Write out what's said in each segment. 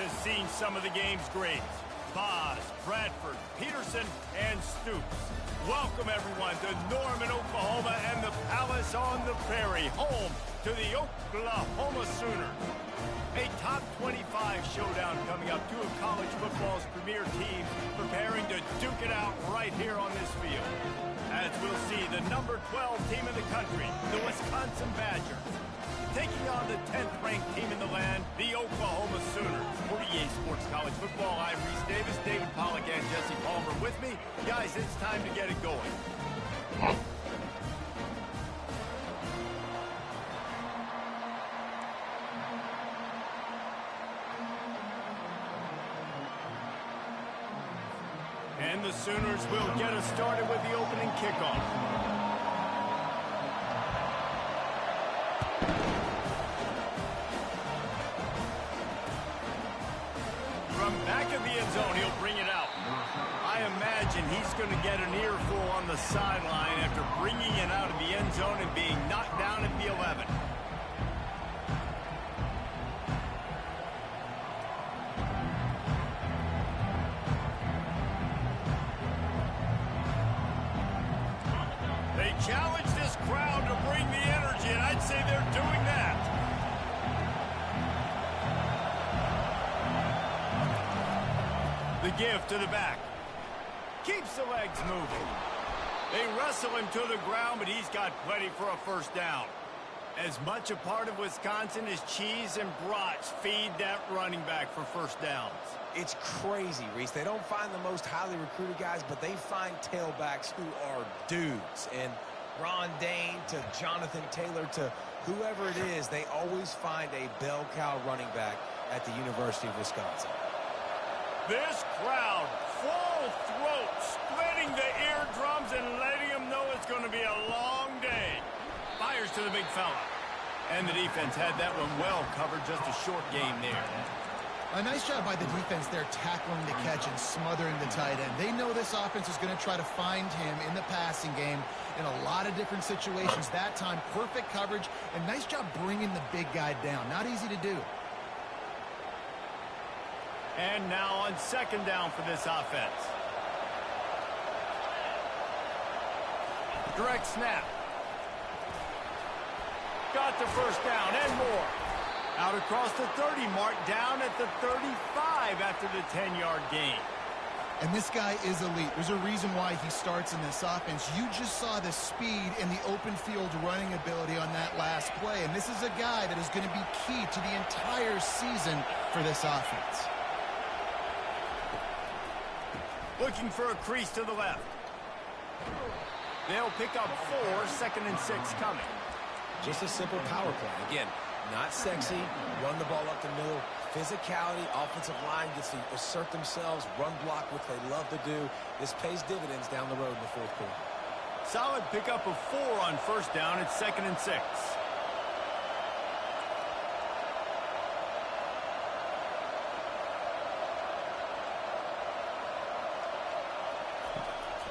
has seen some of the game's greats. Boz, Bradford, Peterson, and Stoops. Welcome, everyone, to Norman, Oklahoma, and the Palace on the Prairie, home to the Oklahoma Sooners. A top 25 showdown coming up. Two of college football's premier teams preparing to duke it out right here on this field. As we'll see, the number 12 team in the country, the Wisconsin Badgers, taking on the 10th-ranked team in the land, the Oklahoma Sooners. For EA Sports College Football, I'm Reese Davis, David Pollack, and Jesse Palmer with me. Guys, it's time to get it going. And the Sooners will get us started with the opening kickoff. From back of the end zone, he'll bring it out. I imagine he's going to get an earful on the sideline after bringing it out of the end zone and being knocked down at the 11. They challenge this crowd to bring the energy, and I'd say they're doing that. The give to the back. Keeps the legs moving. They wrestle him to the ground, but he's got plenty for a first down. As much a part of Wisconsin as cheese and brats feed that running back for first downs. It's crazy, Reese. They don't find the most highly recruited guys, but they find tailbacks who are dudes. And Ron Dane to Jonathan Taylor to whoever it is, they always find a bell cow running back at the University of Wisconsin. This crowd, full throat, splitting the eardrums and letting them know it's going to be a long day. Fires to the big fella. And the defense had that one well covered, just a short game there. A nice job by the defense there tackling the catch and smothering the tight end. They know this offense is going to try to find him in the passing game in a lot of different situations. That time, perfect coverage, and nice job bringing the big guy down. Not easy to do. And now on second down for this offense. Direct snap. Got the first down and more. Out across the 30 mark, down at the 35 after the 10-yard gain. And this guy is elite. There's a reason why he starts in this offense. You just saw the speed and the open field running ability on that last play. And this is a guy that is going to be key to the entire season for this offense. Looking for a crease to the left. They'll pick up 4, second and 6 coming. Just a simple power play. Again, not sexy, run the ball up the middle. Physicality, offensive line gets to assert themselves, run block, which they love to do. This pays dividends down the road in the fourth quarter. Solid pickup of 4 on first down. It's second and 6.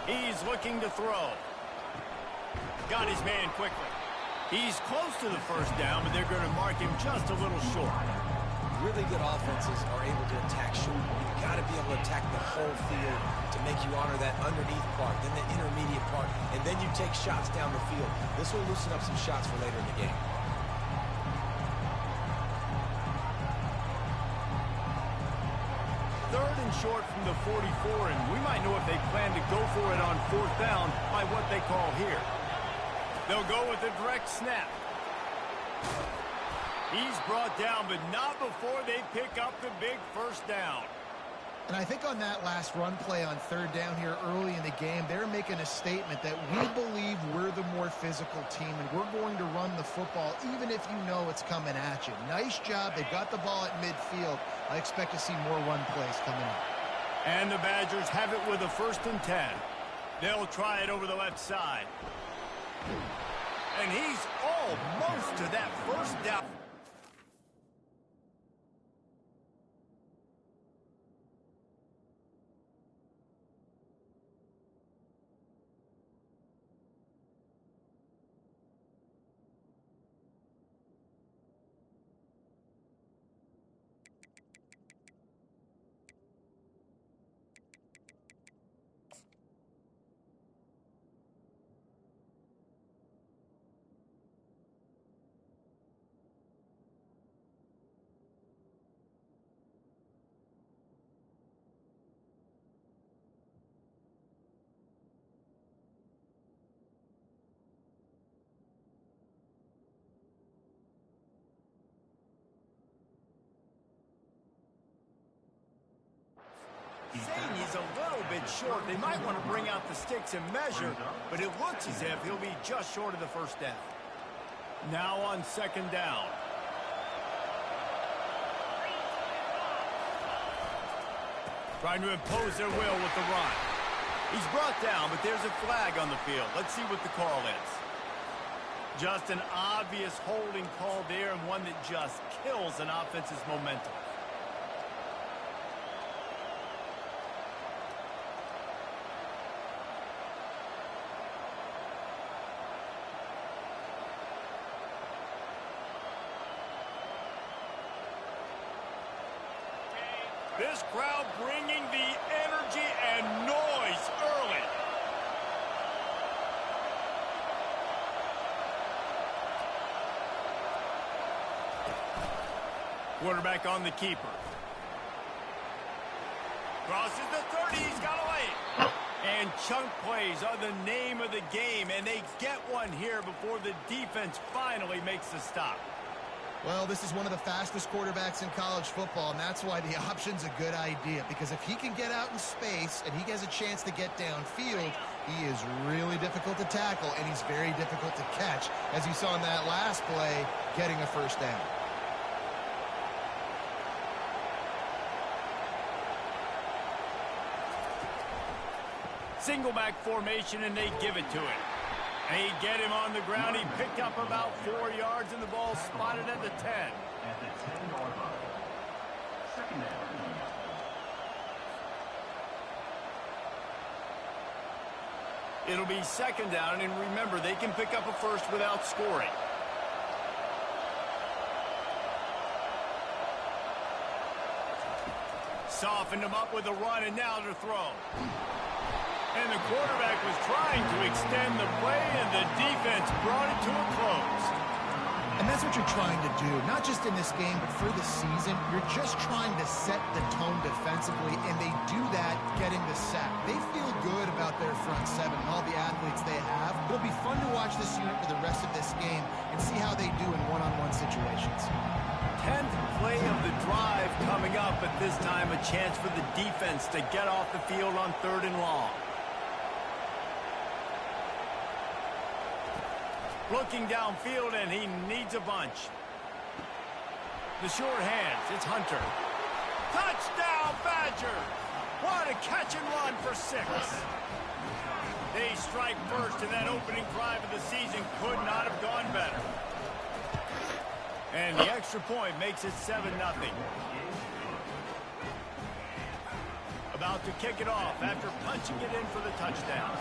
He's looking to throw. Got his man quickly. He's close to the first down, but they're going to mark him just a little short. Really good offenses are able to attack short. You've got to be able to attack the whole field to make you honor that underneath part, then the intermediate part, and then you take shots down the field. This will loosen up some shots for later in the game. Third and short from the 44, and we might know if they plan to go for it on fourth down by what they call here. They'll go with a direct snap. He's brought down, but not before they pick up the big first down. And I think on that last run play on third down here early in the game, they're making a statement that we believe we're the more physical team, and we're going to run the football even if you know it's coming at you. Nice job. They've got the ball at midfield. I expect to see more run plays coming up. And the Badgers have it with a 1st and 10. They'll try it over the left side. And he's almost to that first down. bit short. They might want to bring out the sticks and measure, but it looks as if he'll be just short of the first down. Now on second down. Trying to impose their will with the run. He's brought down, but there's a flag on the field. Let's see what the call is. Just an obvious holding call there, and one that just kills an offense's momentum. This crowd bringing the energy and noise early. Quarterback on the keeper. Crosses the 30, he's got a lane. And chunk plays are the name of the game, and they get one here before the defense finally makes the stop. Well, this is one of the fastest quarterbacks in college football, and that's why the option's a good idea. Because if he can get out in space and he has a chance to get downfield, he is really difficult to tackle, and he's very difficult to catch. As you saw in that last play, getting a first down. Single back formation, and they give it to him. They get him on the ground. He picked up about 4 yards, and the ball spotted at the 10. At the 10-yard line. Second down. It'll be second down, and remember, they can pick up a first without scoring. Softened him up with a run, and now to throw. And the quarterback was trying to extend the play, and the defense brought it to a close. And that's what you're trying to do, not just in this game, but for the season. You're just trying to set the tone defensively, and they do that getting the sack. They feel good about their front seven and all the athletes they have. It'll be fun to watch this unit for the rest of this game and see how they do in one-on-one situations. 10th play of the drive coming up, but this time a chance for the defense to get off the field on 3rd and long. Looking downfield, and he needs a bunch. The short hands, it's Hunter. Touchdown, Badger! What a catch and run for 6. They strike first, and that opening drive of the season could not have gone better. And the extra point makes it 7-0. About to kick it off after punching it in for the touchdown.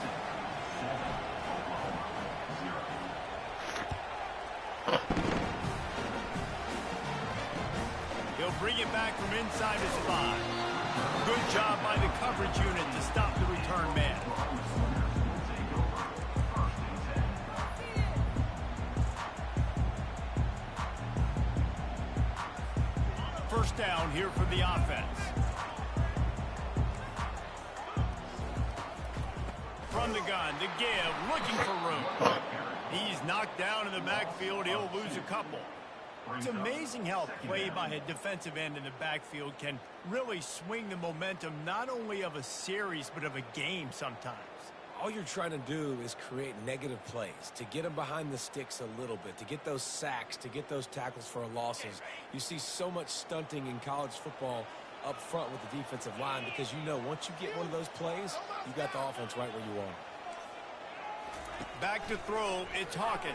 He'll bring it back from inside his 5. Good job by the coverage unit to stop the return man. First down here for the offense. From the gun, the give, looking for room. He's knocked down in the backfield. He'll lose a couple. It's amazing how play by a defensive end in the backfield can really swing the momentum not only of a series but of a game sometimes. All you're trying to do is create negative plays, to get them behind the sticks a little bit, to get those sacks, to get those tackles for losses. You see so much stunting in college football up front with the defensive line because you know once you get one of those plays, you got the offense right where you want. Back to throw, it's Hawkins.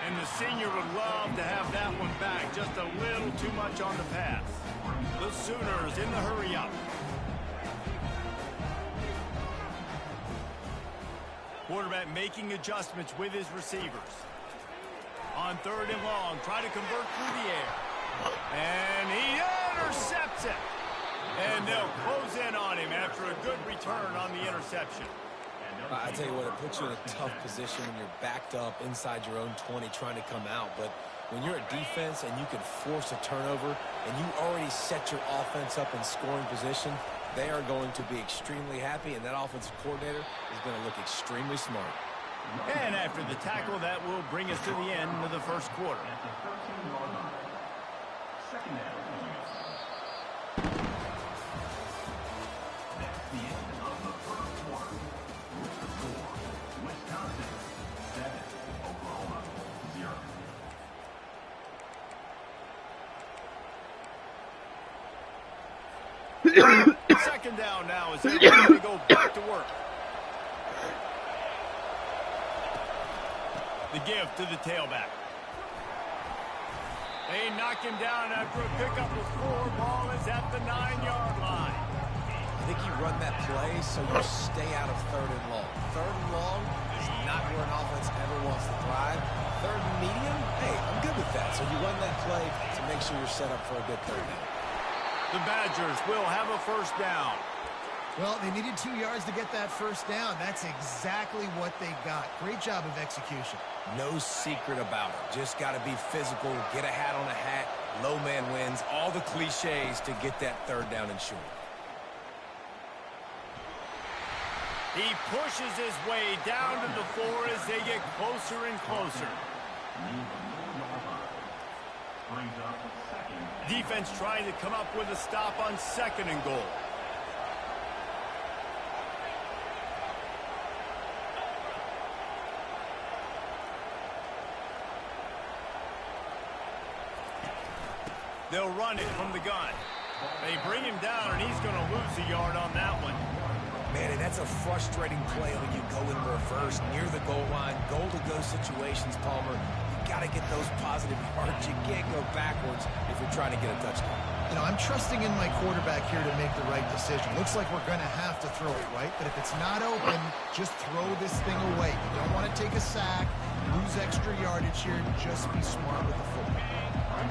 And the senior would love to have that one back. Just a little too much on the pass. The Sooners in the hurry-up. Quarterback making adjustments with his receivers. On 3rd and long, try to convert through the air. And he intercepts it. And they'll close in on him after a good return on the interception. I tell you what, it puts you in a tough position when you're backed up inside your own 20 trying to come out. But when you're a defense and you can force a turnover and you already set your offense up in scoring position, they are going to be extremely happy, and that offensive coordinator is going to look extremely smart. And after the tackle, that will bring us to the end of the first quarter. Second down. That's the end of Second down now as they're ready to go back to work. The give to the tailback. They knock him down after a pickup of 4. Ball is at the 9-yard line. I think you run that play so you stay out of 3rd and long. 3rd and long is not where an offense ever wants to thrive. 3rd and medium, hey, I'm good with that. So you run that play to make sure you're set up for a good 3rd down. The Badgers will have a first down. Well, they needed 2 yards to get that first down. That's exactly what they got. Great job of execution. No secret about it. Just got to be physical, get a hat on a hat, low man wins, all the cliches to get that 3rd down and short. He pushes his way down to the 4 as they get closer and closer. Defense trying to come up with a stop on 2nd and goal. They'll run it from the gun. They bring him down, and he's going to lose a yard on that one. Man, and that's a frustrating play when you go in reverse near the goal line. Goal-to-go situations, Palmer. You got to get those positive yards. You can't go backwards if you're trying to get a touchdown. You know, I'm trusting in my quarterback here to make the right decision. Looks like we're going to have to throw it, right? But if it's not open, just throw this thing away. You don't want to take a sack, lose extra yardage here. Just be smart with the football.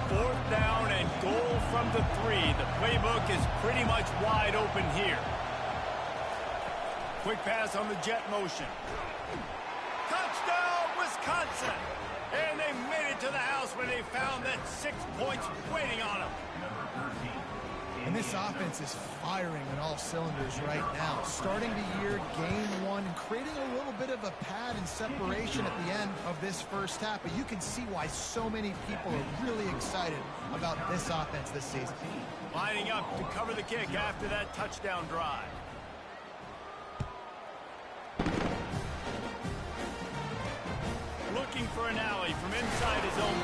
4th down and goal from the 3. The playbook is pretty much wide open here. Quick pass on the jet motion. Touchdown, Wisconsin! And they made it to the house when they found that 6 points waiting on them. And this offense is firing on all cylinders right now. Starting the year, game 1, and creating a little bit of a pad and separation at the end of this first half. But you can see why so many people are really excited about this offense this season. Lining up to cover the kick after that touchdown drive. Looking for an alley from inside his own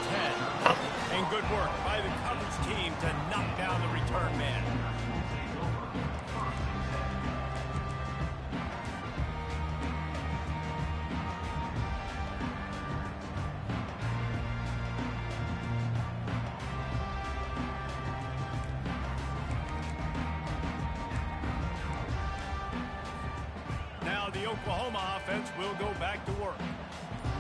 10. And good work by the coverage team to knock down the return man. Now the Oklahoma offense will go back to work.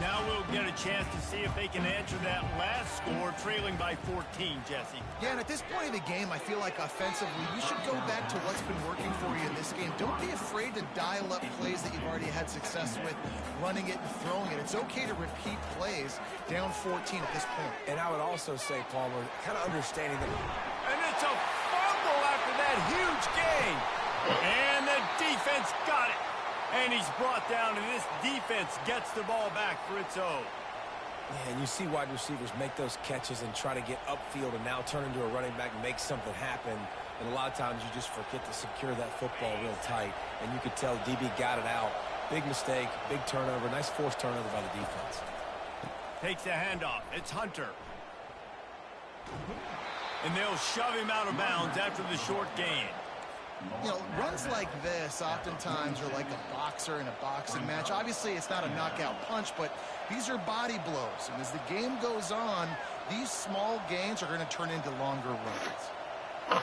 Now we'll get a chance to see if they can answer that last score, trailing by 14, Jesse. Yeah, and at this point of the game, I feel like offensively, you should go back to what's been working for you in this game. Don't be afraid to dial up plays that you've already had success with, running it and throwing it. It's okay to repeat plays down 14 at this point. And I would also say, Palmer, kind of understanding that. And it's a fumble after that huge gain. And the defense got it. And he's brought down, and this defense gets the ball back for its own. Yeah, and you see wide receivers make those catches and try to get upfield and now turn into a running back and make something happen. And a lot of times you just forget to secure that football real tight. And you could tell DB got it out. Big mistake, big turnover, nice forced turnover by the defense. Takes the handoff. It's Hunter. And they'll shove him out of bounds after the short gain. You know, runs like this oftentimes are like a boxer in a boxing match. Obviously, it's not a knockout punch, but these are body blows. And as the game goes on, these small gains are going to turn into longer runs.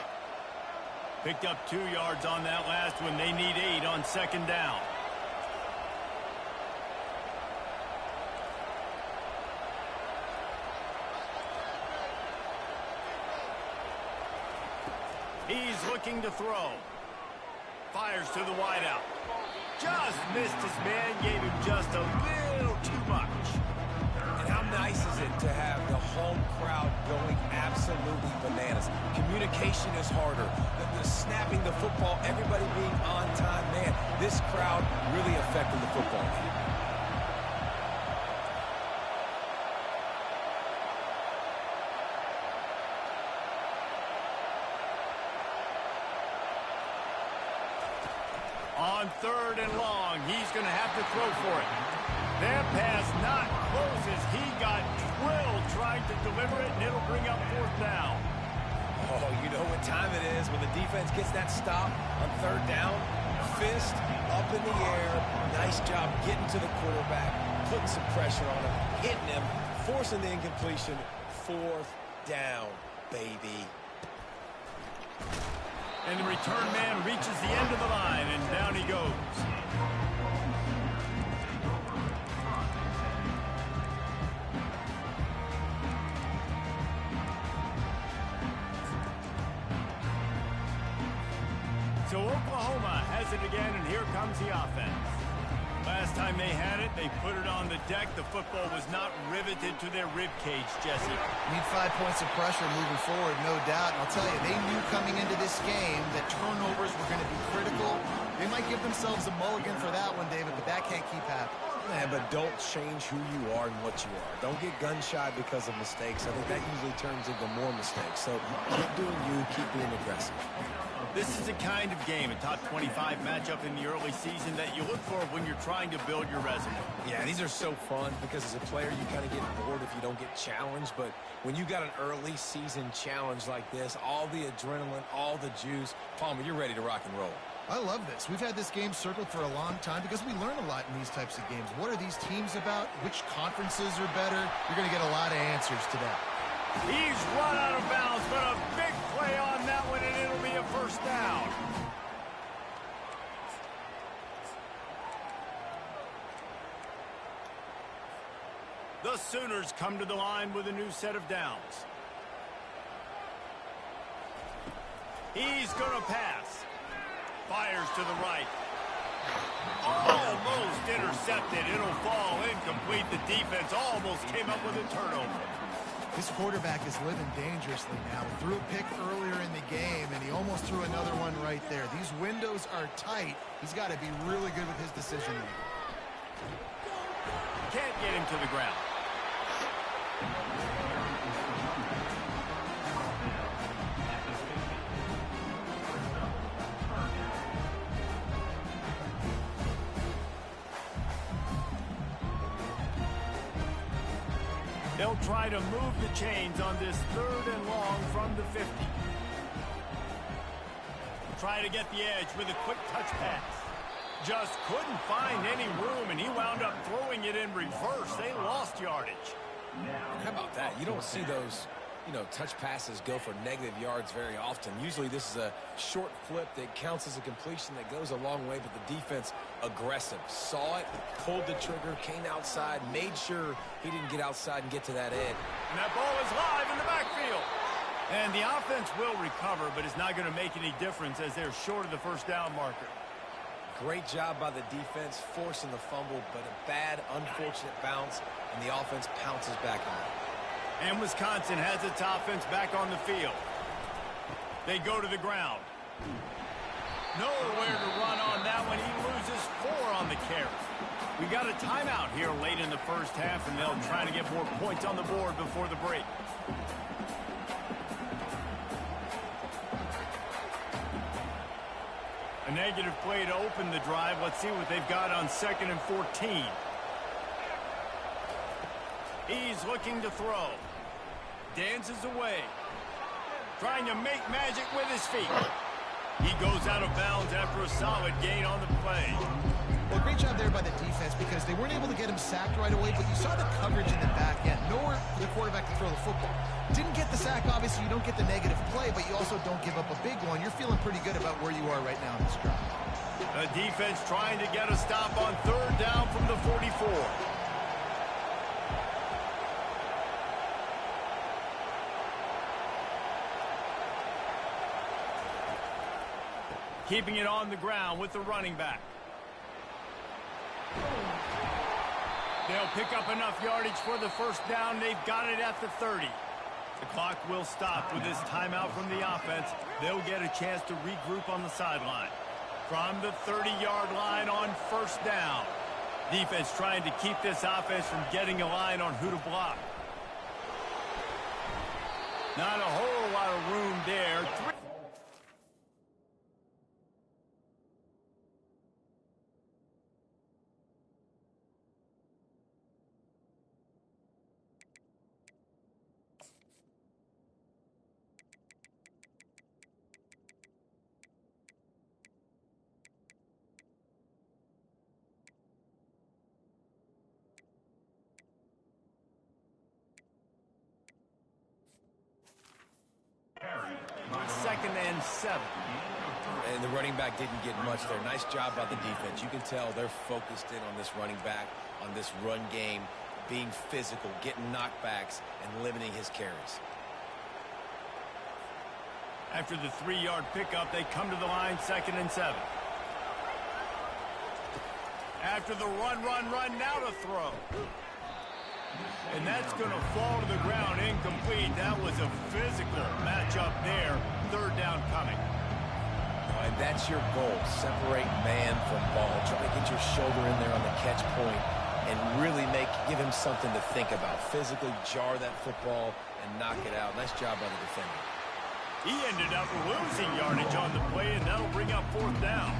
Picked up 2 yards on that last one. They need 8 on 2nd down. He's looking to throw. Fires to the wideout. Just missed his man, gave him just a little too much. And how nice is it to have the home crowd going absolutely bananas? Communication is harder. The snapping the football, everybody being on time. Man, this crowd really affected the football game. On 3rd and long, he's going to have to throw for it. That pass not close as he got drilled trying to deliver it, and it'll bring up 4th down. Oh, you know what time it is when the defense defense gets that stop on third down, fist up in the air. Nice job getting to the quarterback, putting some pressure on him, hitting him, forcing the incompletion. Fourth down, baby. And the return man reaches the end of the line, and down he goes. So Oklahoma has it again, and here comes the offense. Last time they had it, they put it on the deck. The football was not riveted to their rib cage, Jesse. Need 5 points of pressure moving forward, no doubt. And I'll tell you, they knew coming into this game that turnovers were going to be critical. They might give themselves a mulligan for that one, David, but that can't keep happening. Yeah, but don't change who you are and what you are. Don't get gun-shy because of mistakes. I think that usually turns into more mistakes. So keep doing you, keep being aggressive. This is the kind of game, a top 25 matchup in the early season, that you look for when you're trying to build your resume. Yeah, these are so fun because as a player, you kind of get bored if you don't get challenged. But when you got an early season challenge like this, all the adrenaline, all the juice, Palmer, you're ready to rock and roll. I love this. We've had this game circled for a long time because we learn a lot in these types of games. What are these teams about? Which conferences are better? You're going to get a lot of answers today. He's run out of bounds, but a big play on that one, and it'll be a first down. The Sooners come to the line with a new set of downs. He's going to pass. Fires to the right. Almost intercepted. It'll fall incomplete. The defense almost came up with a turnover. This quarterback is living dangerously now. He threw a pick earlier in the game, and he almost threw another one right there. These windows are tight. He's got to be really good with his decision-making. Can't get him to the ground. They'll try to move the chains on this 3rd and long from the 50. Try to get the edge with a quick touch pass. Just couldn't find any room, and he wound up throwing it in reverse. They lost yardage. How about that? You don't see those, touch passes go for negative yards very often. Usually this is a short flip that counts as a completion that goes a long way, but the defense aggressive. Saw it, pulled the trigger, came outside, made sure he didn't get outside and get to that edge. And that ball is live in the backfield. And the offense will recover, but it's not going to make any difference as they're short of the first down marker. Great job by the defense forcing the fumble, but a bad, unfortunate bounce, and the offense pounces back on it. And Wisconsin has its offense back on the field. They go to the ground. Nowhere to run on that one. He loses 4 on the carry. We got a timeout here late in the first half, and they'll try to get more points on the board before the break. A negative play to open the drive. Let's see what they've got on 2nd and 14. He's looking to throw. Dances away. Trying to make magic with his feet. He goes out of bounds after a solid gain on the play. Well, great job there by the defense because they weren't able to get him sacked right away, but you saw the coverage in the back end. Nowhere for the quarterback to throw the football. Didn't get the sack, obviously. You don't get the negative play, but you also don't give up a big one. You're feeling pretty good about where you are right now in this drive. The defense trying to get a stop on 3rd down from the 44. Keeping it on the ground with the running back. They'll pick up enough yardage for the first down. They've got it at the 30. The clock will stop with this timeout from the offense. They'll get a chance to regroup on the sideline. From the 30-yard line on 1st down. Defense trying to keep this offense from getting a line on who to block. Not a whole lot of room there. 7. And the running back didn't get much there. Nice job by the defense. You can tell they're focused in on this running back, on this run game, being physical, getting knockbacks, and limiting his carries. After the 3-yard pickup, they come to the line, 2nd and 7. After the run, now to throw. And that's going to fall to the ground incomplete. That was a physical matchup there. 3rd down coming. And that's your goal. Separate man from ball. Try to get your shoulder in there on the catch point and really give him something to think about. Physically jar that football and knock it out. Nice job by the defender. He ended up losing yardage on the play, and that'll bring up 4th down.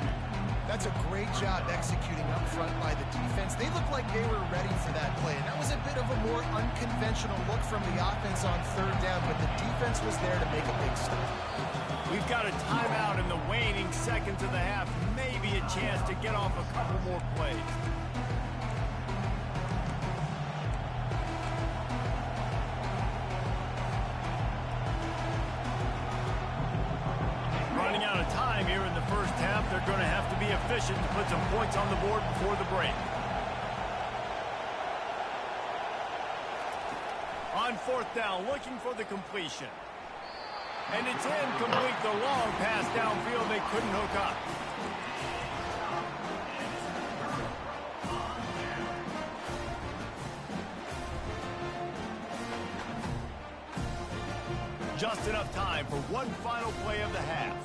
That's a great job executing up front by the defense. They looked like they were ready for that play, and that was a bit of a more unconventional look from the offense on 3rd down, but the defense was there to make a big stop. We've got a timeout in the waning seconds of the half. Maybe a chance to get off a couple more plays. Running out of time here in the first half. They're going to have to be efficient to put some points on the board before the break. On 4th down, looking for the completion. And it's incomplete. The long pass downfield, they couldn't hook up. Just enough time for one final play of the half.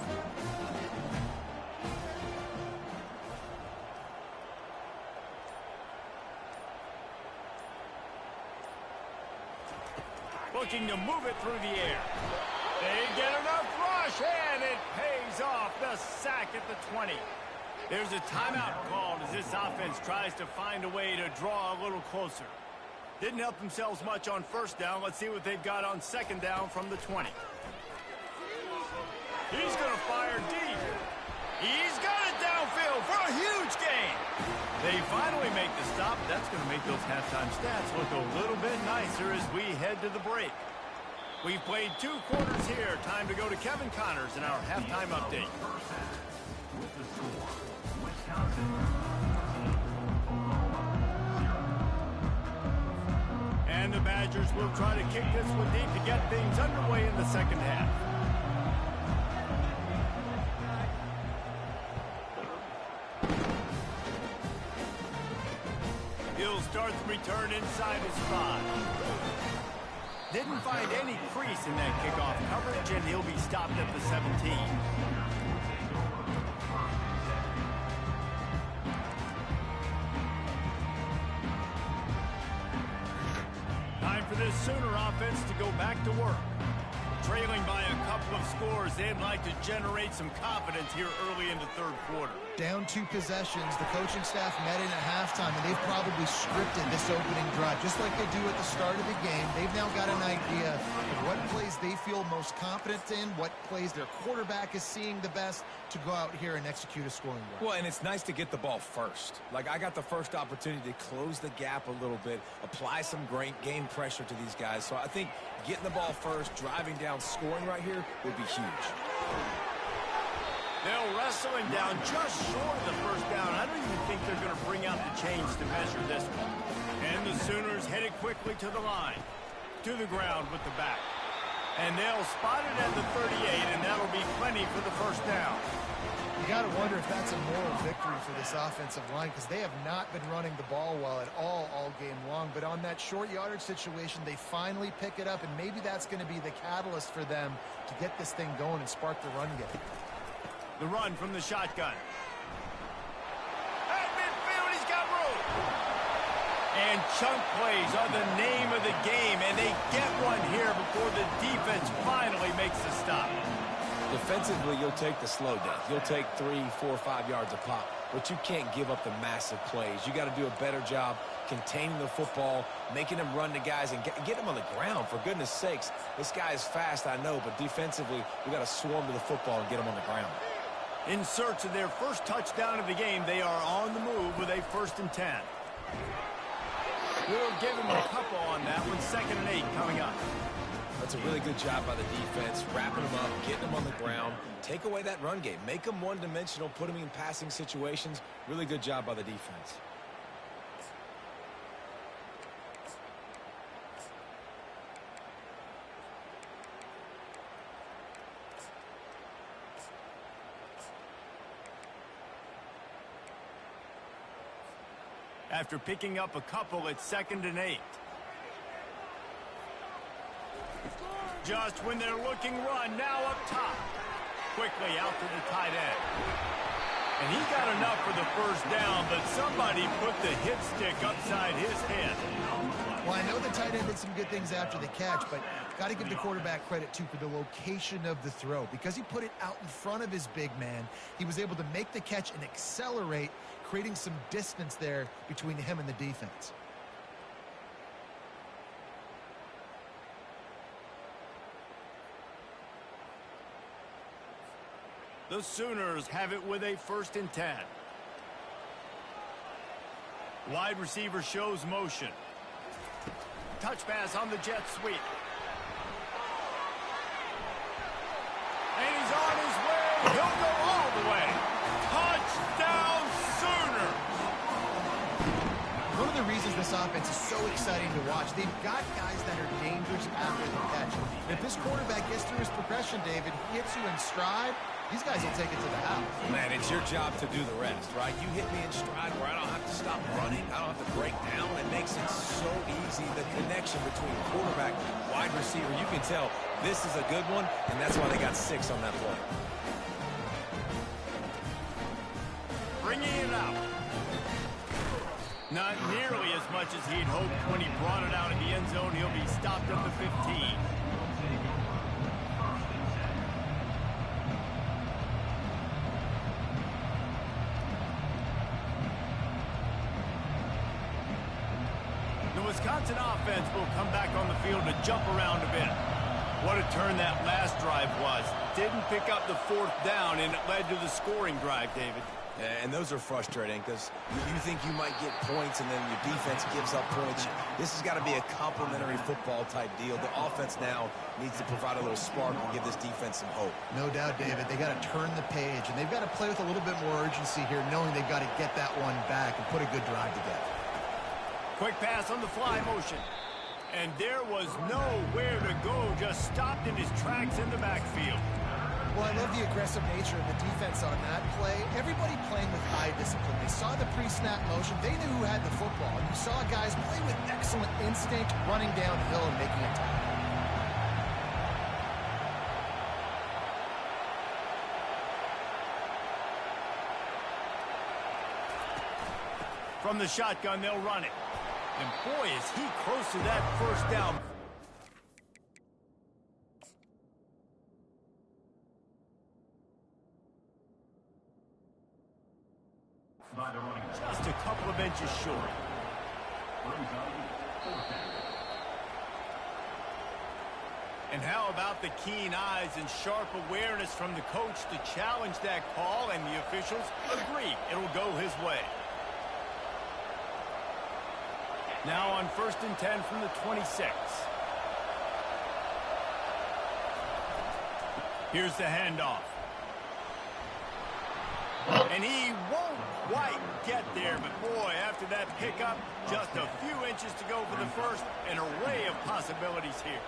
Looking to move it through the air. They get enough rush, and it pays off. The sack at the 20. There's a timeout called as this offense tries to find a way to draw a little closer. Didn't help themselves much on 1st down. Let's see what they've got on 2nd down from the 20. He's going to fire deep. He's got it downfield for a huge gain. They finally make the stop. That's going to make those halftime stats look a little bit nicer as we head to the break. We've played 2 quarters here. Time to go to Kevin Connors in our halftime update. With the score, Wisconsin. And the Badgers will try to kick this one deep to get things underway in the 2nd half. He'll start the return inside his 5. Didn't find any crease in that kickoff coverage, and he'll be stopped at the 17. Time for this Sooner offense to go back to work. Trailing by a couple of scores, they'd like to generate some confidence here early in the 3rd quarter. Down 2 possessions, the coaching staff met in at halftime, and they've probably scripted this opening drive. Just like they do at the start of the game, they've now got an idea of what plays they feel most confident in, what plays their quarterback is seeing the best to go out here and execute a scoring drive. Well, and it's nice to get the ball first. Like, I got the first opportunity to close the gap a little bit, apply some great game pressure to these guys. So I think getting the ball first, driving down, scoring right here would be huge. They'll wrestle him down just short of the 1st down. I don't even think they're going to bring out the chains to measure this one. And the Sooners headed quickly to the line. To the ground with the back. And they'll spot it at the 38, and that'll be plenty for the 1st down. You got to wonder if that's a moral victory for this offensive line, because they have not been running the ball well at all game long. But on that short yardage situation, they finally pick it up, and maybe that's going to be the catalyst for them to get this thing going and spark the run game. The run from the shotgun. At midfield, he's got room. And chunk plays are the name of the game, and they get one here before the defense finally makes the stop. Defensively, you'll take the slow death. You'll take 3, 4, 5 yards a pop, but you can't give up the massive plays. You got to do a better job containing the football, making them run to guys, and get them on the ground. For goodness sakes, this guy is fast, I know, but defensively, we got to swarm to the football and get him on the ground. In search of their first touchdown of the game, they are on the move with a 1st and 10. We'll give him a couple on that one. 2nd and 8 coming up. That's a really good job by the defense, wrapping them up, getting them on the ground. Take away that run game. Make them one-dimensional, put them in passing situations. Really good job by the defense. After picking up a couple, it's 2nd and 8. Just when they're looking run, now up top. Quickly out to the tight end. And he got enough for the first down, but somebody put the hit stick upside his head. Well, I know the tight end did some good things after the catch, but got to give the quarterback credit, too, for the location of the throw. Because he put it out in front of his big man, he was able to make the catch and accelerate, creating some distance there between him and the defense. The Sooners have it with a 1st and 10. Wide receiver shows motion. Touch pass on the jet sweep. And he's on his way. He'll go all the way. Touchdown Sooners! One of the reasons this offense is so exciting to watch, they've got guys that are dangerous after the catch. If this quarterback gets through his progression, David, hits you in stride, these guys will take it to the house. Man, it's your job to do the rest, right? You hit me in stride where I don't have to stop running. I don't have to break down. It makes it so easy. The connection between quarterback and wide receiver, you can tell this is a good one, and that's why they got 6 on that play. Bringing it out. Not nearly as much as he'd hoped when he brought it out in the end zone. He'll be stopped at the 15. The Wisconsin offense will come back on the field to jump around a bit. What a turn that last drive was. Didn't pick up the 4th down, and it led to the scoring drive, David. And those are frustrating because you think you might get points and then your defense gives up points. This has got to be a complementary football type deal. The offense now needs to provide a little spark and give this defense some hope. No doubt, David. They got to turn the page, and they've got to play with a little bit more urgency here, knowing they've got to get that one back and put a good drive together. Quick pass on the fly motion. And there was nowhere to go, just stopped in his tracks in the backfield. Well, I love the aggressive nature of the defense on that play. Everybody playing with eye discipline. They saw the pre-snap motion. They knew who had the football. And you saw guys play with excellent instinct, running downhill and making a tackle. From the shotgun, they'll run it. And boy, is he close to that first down. Just a couple of inches short. And how about the keen eyes and sharp awareness from the coach to challenge that call, and the officials agree it'll go his way. Now on 1st and 10 from the 26. Here's the handoff. And he won't quite get there, but boy, after that pickup, just a few inches to go for the first. An array of possibilities here.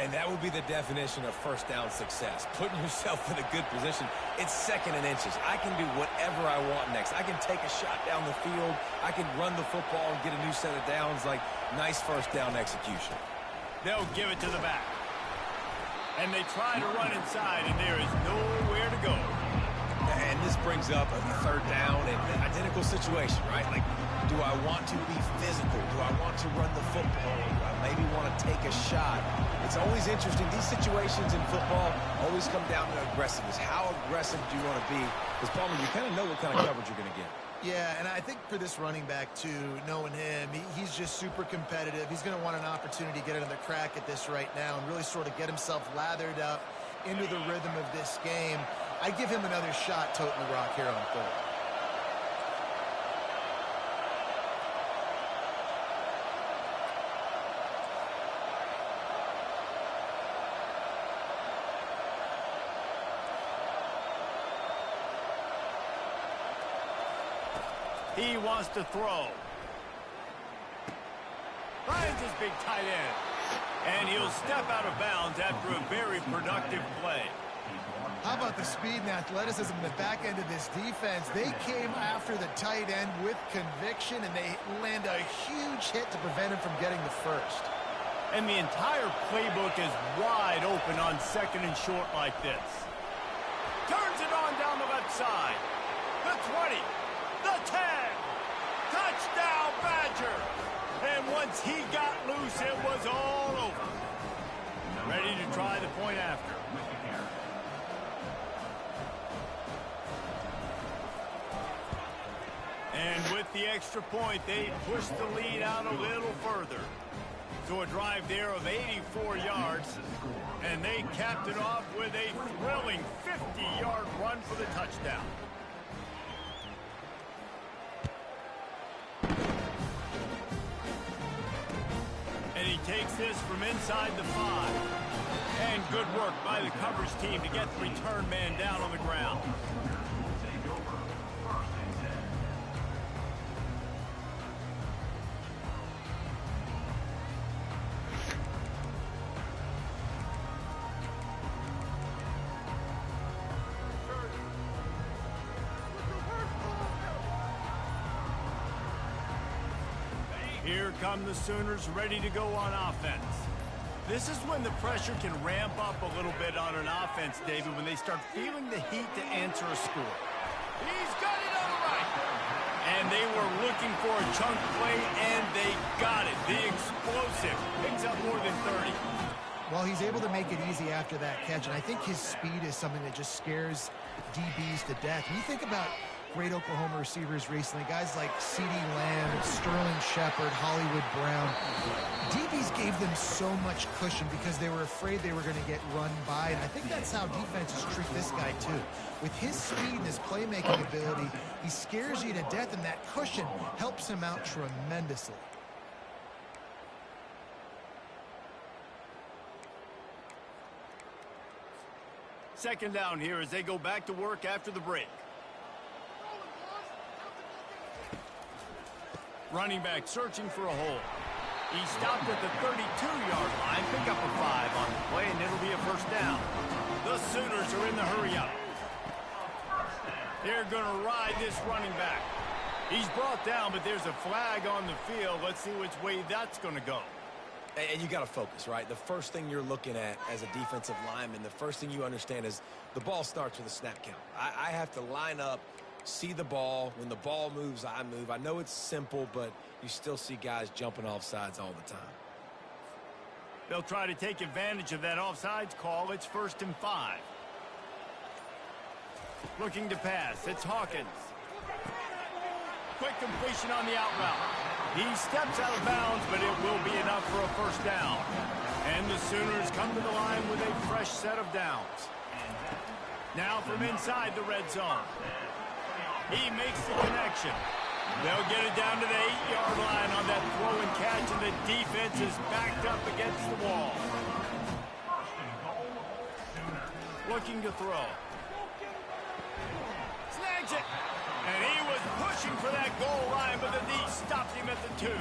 And that would be the definition of first down success. Putting yourself in a good position. It's 2nd and inches. I can do whatever I want next. I can take a shot down the field. I can run the football and get a new set of downs. Like, nice first down execution. They'll give it to the back. And they try to run inside, and there is nowhere to go. And this brings up a 3rd down and an identical situation, right? Like, do I want to be physical? Do I want to run the football? Do I maybe want to take a shot? It's always interesting. These situations in football always come down to aggressiveness. How aggressive do you want to be? Because, Palmer, you kind of know what kind of coverage you're going to get. Yeah, and I think for this running back, too, knowing him, he's just super competitive. He's going to want an opportunity to get another crack at this right now and really sort of get himself lathered up into the rhythm of this game. I'd give him another shot toting the rock here on 3rd. He wants to throw. Finds his big tight end. And he'll step out of bounds after a very productive play. How about the speed and athleticism in the back end of this defense? They came after the tight end with conviction, and they land a huge hit to prevent him from getting the first. And the entire playbook is wide open on second and short like this. Turns it on down the left side. The 20, the 10. Touchdown, Badger. And once he got loose, it was all over. Ready to try the point after. And with the extra point, they pushed the lead out a little further. So a drive there of 84 yards, and they capped it off with a thrilling 50-yard run for the touchdown. And he takes this from inside the 5. And good work by the coverage team to get the return man down on the ground. Here come the Sooners ready to go on offense. This is when the pressure can ramp up a little bit on an offense, David, when they start feeling the heat to answer a score. He's got it on the right. And they were looking for a chunk play, and they got it. The explosive picks up more than 30. Well, he's able to make it easy after that catch, and I think his speed is something that just scares DBs to death. When you think about great Oklahoma receivers recently, guys like CeeDee Lamb, Sterling Shepard, Hollywood Brown, DBs gave them so much cushion because they were afraid they were going to get run by, and I think that's how defenses treat this guy too. With his speed and his playmaking ability, he scares you to death, and that cushion helps him out tremendously. Second down here as they go back to work after the break. Running back searching for a hole. He stopped at the 32-yard line. Pick up a 5 on the play, and it'll be a first down. The Sooners are in the hurry-up. They're going to ride this running back. He's brought down, but there's a flag on the field. Let's see which way that's going to go. And you got to focus, right? The first thing you're looking at as a defensive lineman, the first thing you understand is the ball starts with a snap count. I have to line up, see the ball. When the ball moves, I move. I know it's simple, but you still see guys jumping off sides all the time. They'll try to take advantage of that offsides call. It's 1st and 5. Looking to pass. It's Hawkins. Quick completion on the out route. He steps out of bounds, but it will be enough for a first down. And the Sooners come to the line with a fresh set of downs. Now from inside the red zone. He makes the connection. They'll get it down to the 8-yard line on that throw and catch, and the defense is backed up against the wall. Looking to throw. Snags it. And he was pushing for that goal line, but the D stopped him at the 2.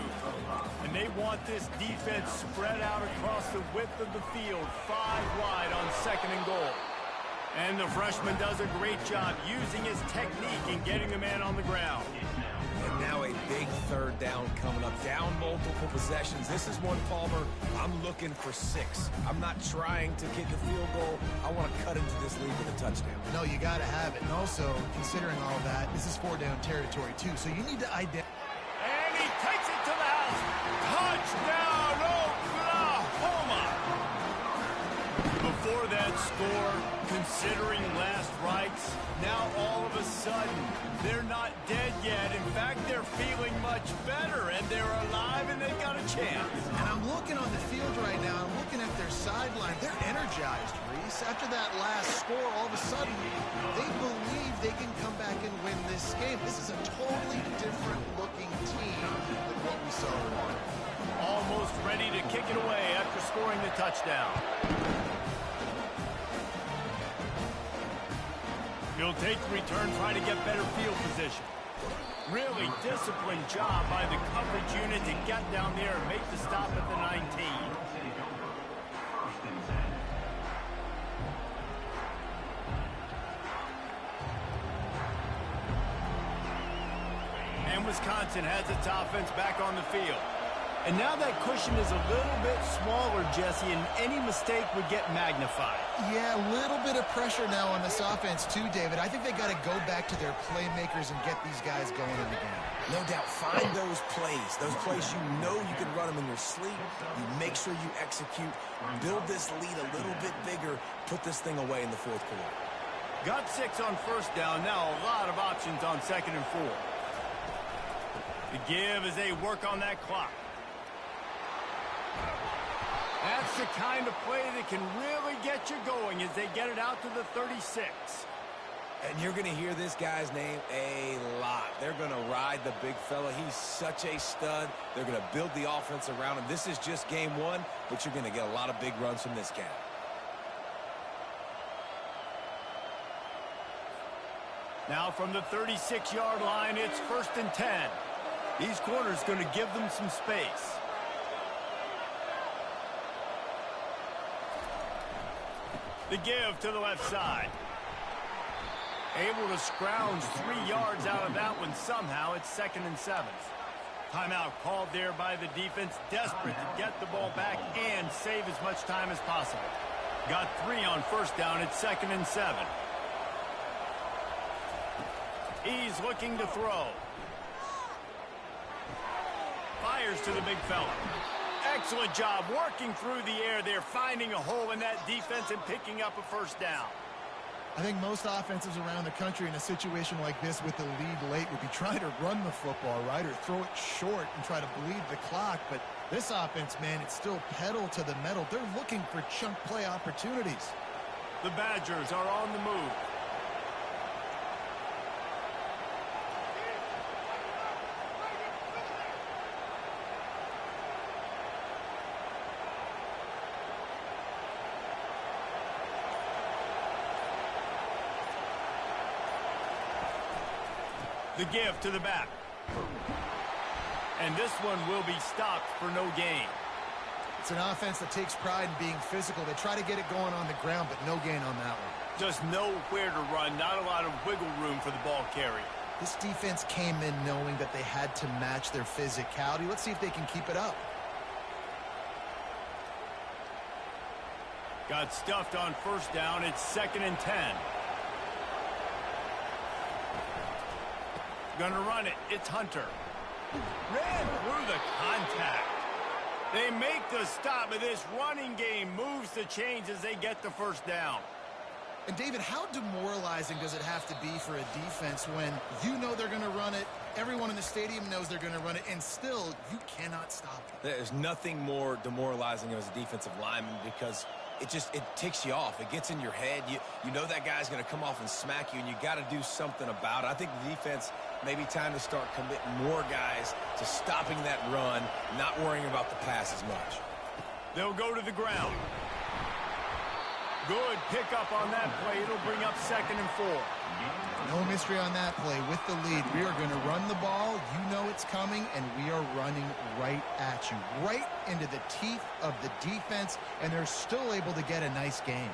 And they want this defense spread out across the width of the field, 5 wide on 2nd and goal. And the freshman does a great job using his technique and getting the man on the ground. And now a big 3rd down coming up. Down multiple possessions. This is one, Palmer, I'm looking for 6. I'm not trying to kick a field goal. I want to cut into this lead with a touchdown. No, you got to have it. And also, considering all that, this is 4-down territory too. So you need to identify. And he takes it to the house. Touchdown, Oklahoma! Before that score, considering last rites, now all of a sudden, they're not dead yet. In fact, they're feeling much better, and they're alive, and they've got a chance. And I'm looking on the field right now. I'm looking at their sideline. They're energized, Reese. After that last score, all of a sudden, they believe they can come back and win this game. This is a totally different-looking team than what we saw earlier. Almost ready to kick it away after scoring the touchdown. He'll take the return, try to get better field position. Really disciplined job by the coverage unit to get down there and make the stop at the 19. And Wisconsin has its offense back on the field. And now that cushion is a little bit smaller, Jesse, and any mistake would get magnified. Yeah, a little bit of pressure now on this offense too, David. I think they got to go back to their playmakers and get these guys going in the game. No doubt, find those plays you know you can run them in your sleep. You make sure you execute, build this lead a little bit bigger, put this thing away in the fourth quarter. Got 6 on first down, now a lot of options on 2nd and 4. The give as they work on that clock. That's the kind of play that can really get you going as they get it out to the 36. And you're going to hear this guy's name a lot. They're going to ride the big fella. He's such a stud. They're going to build the offense around him. This is just game 1, but you're going to get a lot of big runs from this guy. Now from the 36-yard line, it's 1st and 10. These corners going to give them some space. The give to the left side. Able to scrounge 3 yards out of that one somehow. It's 2nd and 7. Timeout called there by the defense. Desperate to get the ball back and save as much time as possible. Got 3 on first down. It's 2nd and 7. He's looking to throw. Fires to the big fella. Excellent job working through the air there, finding a hole in that defense and picking up a first down. I think most offenses around the country in a situation like this with the lead late would be trying to run the football, right, or throw it short and try to bleed the clock. But this offense, man, it's still pedal to the metal. They're looking for chunk play opportunities. The Badgers are on the move. The give to the back. And this one will be stopped for no gain. It's an offense that takes pride in being physical. They try to get it going on the ground, but no gain on that one. Just nowhere to run, not a lot of wiggle room for the ball carrier. This defense came in knowing that they had to match their physicality. Let's see if they can keep it up. Got stuffed on first down. It's 2nd and 10. Gonna run it. It's Hunter. Ran through the contact. They make the stop, but this running game moves the chains as they get the first down. And, David, how demoralizing does it have to be for a defense when you know they're going to run it, everyone in the stadium knows they're going to run it, and still you cannot stop it? There's nothing more demoralizing as a defensive lineman because it ticks you off. It gets in your head. You know that guy's going to come off and smack you, and you got to do something about it. I think the defense maybe time to start committing more guys to stopping that run, not worrying about the pass as much. They'll go to the ground. Good pickup on that play. It'll bring up 2nd and 4. No mystery on that play. With the lead, we are going to run the ball. You know it's coming, and we are running right at you, right into the teeth of the defense, and they're still able to get a nice game.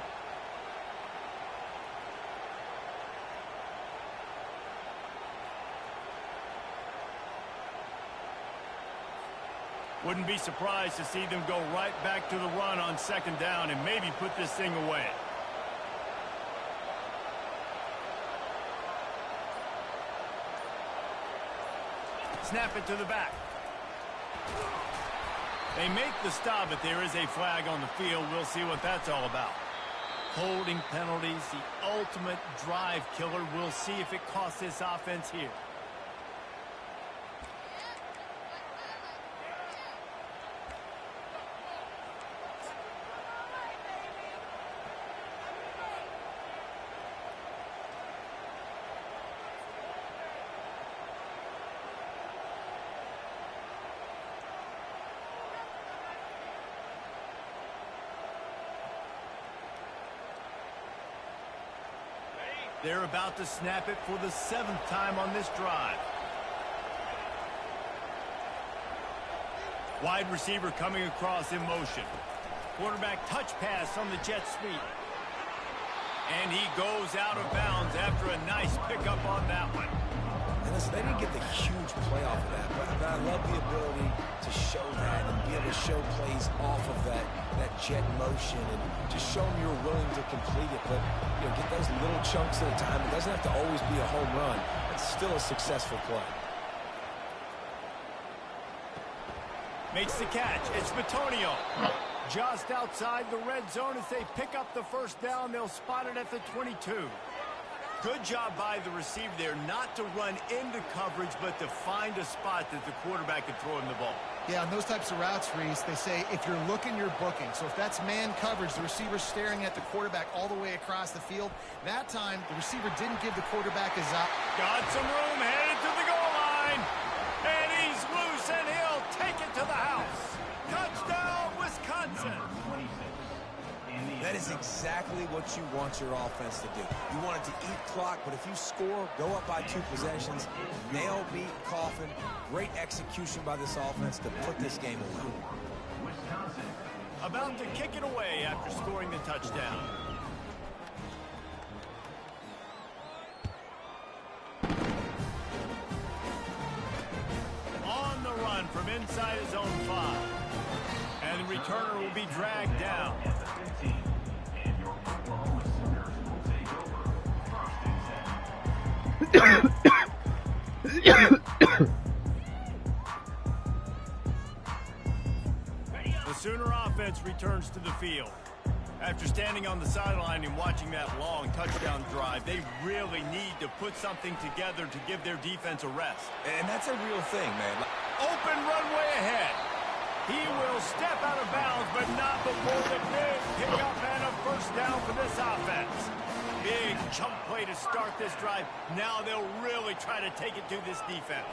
Wouldn't be surprised to see them go right back to the run on 2nd down and maybe put this thing away. Snap it to the back. They make the stop, but there is a flag on the field. We'll see what that's all about. Holding penalties, the ultimate drive killer. We'll see if it costs this offense here. They're about to snap it for the 7th time on this drive. Wide receiver coming across in motion. Quarterback touch pass on the jet sweep. And he goes out of bounds after a nice pickup on that one. And listen, they didn't get the huge play off of that, but I love the ability to show that and be able to show plays off of that jet motion and just show them you're willing to complete it. But, you know, get those little chunks at a time. It doesn't have to always be a home run. It's still a successful play. Makes the catch. It's Bitonio. Just outside the red zone as they pick up the first down. They'll spot it at the 22. Good job by the receiver there not to run into coverage, but to find a spot that the quarterback can throw him the ball. Yeah, on those types of routes, Reese, they say if you're looking, you're booking. So if that's man coverage, the receiver's staring at the quarterback all the way across the field. That time, the receiver didn't give the quarterback his up. Got some room, headed to the goal line. And he's loose, and he'll take it to the house. Touchdown, Wisconsin. That is exactly what you want your offense to do. You want it to eat clock, but if you score, go up by 2 possessions, nail beat Coffin. Great execution by this offense to put this game away. About to kick it away after scoring the touchdown. On the run from inside his own 5. And the returner will be dragged down. The Sooner offense returns to the field. After standing on the sideline and watching that long touchdown drive, they really need to put something together to give their defense a rest. And that's a real thing, man. Open runway ahead. He will step out of bounds, but not before the big pickup and a first down for this offense. Big chunk play to start this drive. Now they'll really try to take it to this defense.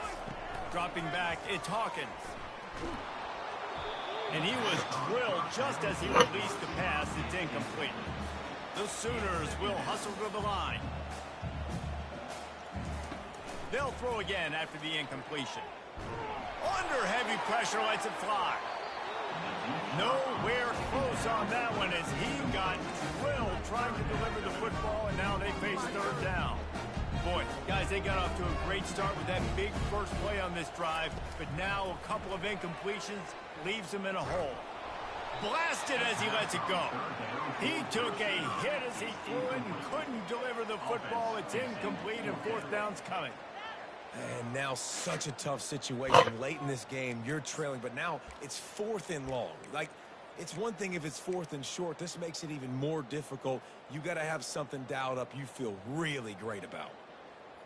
Dropping back, it's Hawkins. And he was drilled just as he released the pass. It's incomplete. The Sooners will hustle to the line. They'll throw again after the incompletion. Under heavy pressure, lets it fly. Nowhere close on that one as he got drilled trying to deliver the football, and now they face 3rd down. Boy, guys, they got off to a great start with that big first play on this drive, but now a couple of incompletions leaves him in a hole. Blasted as he lets it go. He took a hit as he threw it and couldn't deliver the football. It's incomplete, and 4th down's coming. And now such a tough situation. Late in this game, you're trailing, but now it's 4th and long. Like, it's one thing if it's 4th and short. This makes it even more difficult. You got to have something dialed up you feel really great about.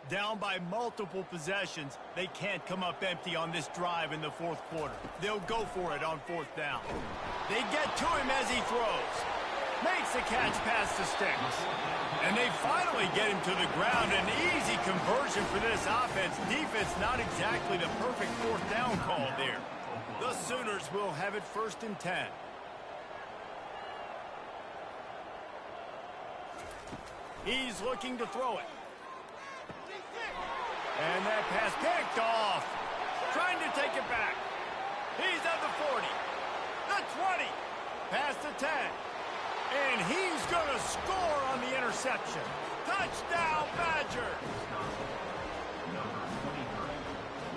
Down by multiple possessions, they can't come up empty on this drive in the 4th quarter. They'll go for it on 4th down. They get to him as he throws. Makes the catch past the sticks. And they finally get him to the ground. An easy conversion for this offense. Defense not exactly the perfect 4th down call there. The Sooners will have it 1st and 10. He's looking to throw it. And that pass picked off. Trying to take it back. He's at the 40. The 20. Past the 10. And he's going to score on the interception. Touchdown, Badgers. Number 23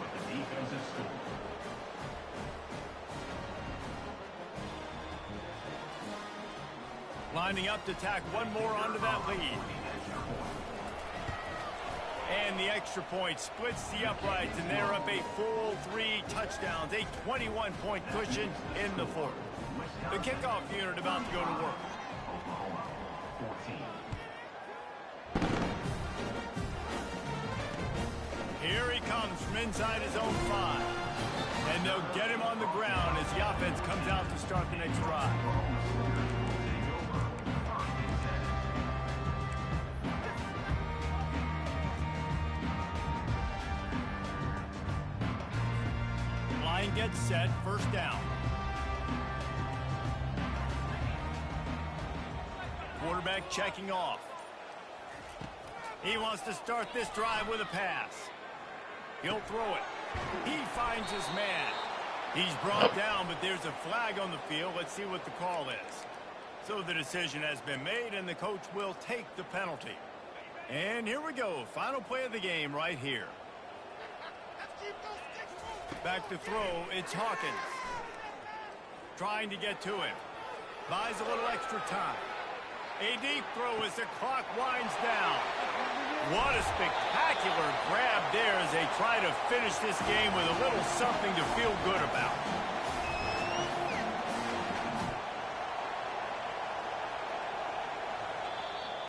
with the defensive score. Lining up to tack one more onto that lead. And the extra point splits the uprights, and they're up a full 3 touchdowns, a 21-point cushion in the 4th. The kickoff unit about to go to work. Oklahoma, 14. Here he comes from inside his own 5. And they'll get him on the ground as the offense comes out to start the next drive. Line gets set, 1st down. Quarterback checking off. He wants to start this drive with a pass. He'll throw it. He finds his man. He's brought down, but there's a flag on the field. Let's see what the call is. So the decision has been made, and the coach will take the penalty. And here we go. Final play of the game right here. Back to throw. It's Hawkins. Trying to get to him. Buys a little extra time. A deep throw as the clock winds down. What a spectacular grab there as they try to finish this game with a little something to feel good about.